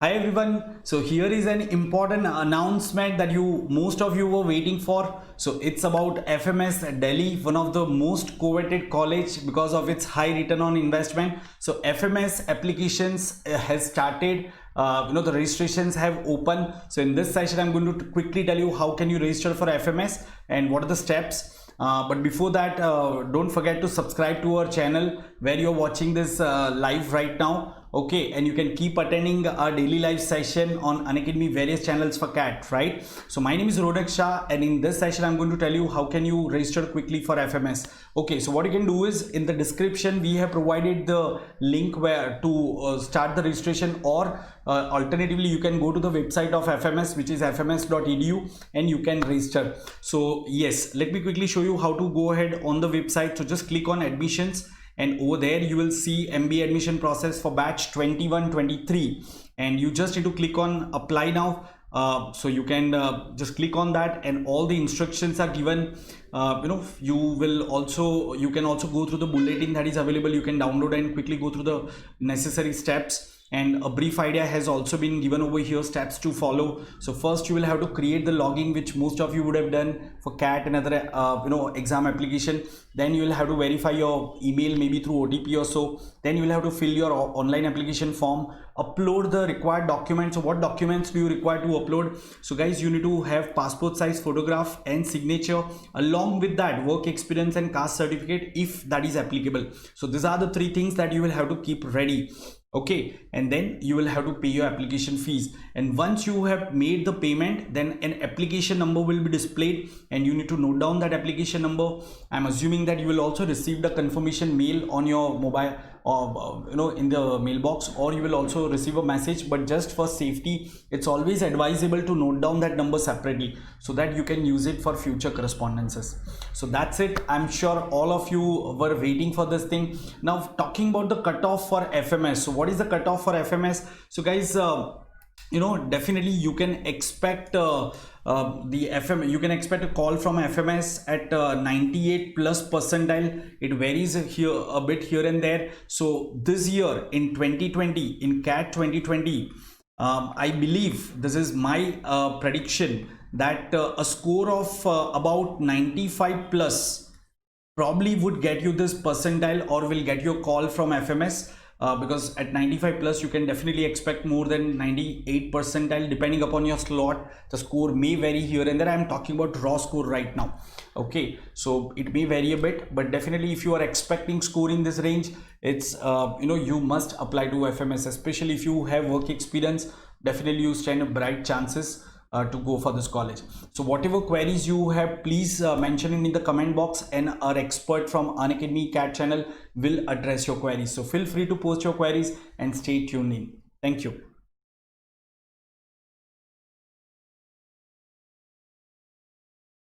Hi everyone. So here is an important announcement that most of you were waiting for. So it's about FMS Delhi, one of the most coveted college because of its high return on investment. So FMS applications has started. The registrations have opened. So in this session, I'm going to quickly tell you how can you register for FMS and what are the steps. But before that, don't forget to subscribe to our channel where you're watching this live right now. Okay, and you can keep attending our daily live session on Unacademy various channels for CAT, right? So my name is Ronak Shah, and in this session I'm going to tell you how can you register quickly for FMS. Okay, so what you can do is in the description we have provided the link where to start the registration, or alternatively you can go to the website of FMS, which is fms.edu, and you can register. So yes, let me quickly show you how to go ahead on the website. So just click on admissions, and over there you will see MBA admission process for batch 21-23, and you just need to click on apply now. So you can just click on that, and all the instructions are given. You can also go through the bulletin that is available. You can download and quickly go through the necessary steps, and a brief idea has also been given over here, steps to follow. So first you will have to create the login, which most of you would have done for CAT and other exam application. Then you will have to verify your email, maybe through OTP or so. Then you will have to fill your online application form, upload the required documents. So what documents do you require to upload? So guys, you need to have passport size photograph and signature, along with that work experience and caste certificate if that is applicable. So these are the three things that you will have to keep ready. Okay, and then you will have to pay your application fees, and once you have made the payment, then an application number will be displayed, and you need to note down that application number. I'm assuming that you will also receive the confirmation mail on your mobile, or in the mailbox, or you will also receive a message. But just for safety, it's always advisable to note down that number separately so that you can use it for future correspondences. So that's it. I'm sure all of you were waiting for this thing. Now talking about the cutoff for FMS. So what is the cutoff for FMS? So guys, definitely you can expect you can expect a call from FMS at 98 plus percentile. It varies here a bit here and there. So this year in 2020, in CAT 2020, I believe, this is my prediction, that a score of about 95 plus probably would get you this percentile, or will get you a call from FMS. Because at 95 plus you can definitely expect more than 98 percentile. Depending upon your slot, the score may vary here and there. I'm talking about raw score right now. Okay, so it may vary a bit, but definitely if you are expecting score in this range, it's you must apply to FMS, especially if you have work experience. Definitely you stand a bright chances to go for this college. So whatever queries you have, please mention it in the comment box, and our expert from Unacademy CAT channel will address your queries. So feel free to post your queries and stay tuned in. Thank you.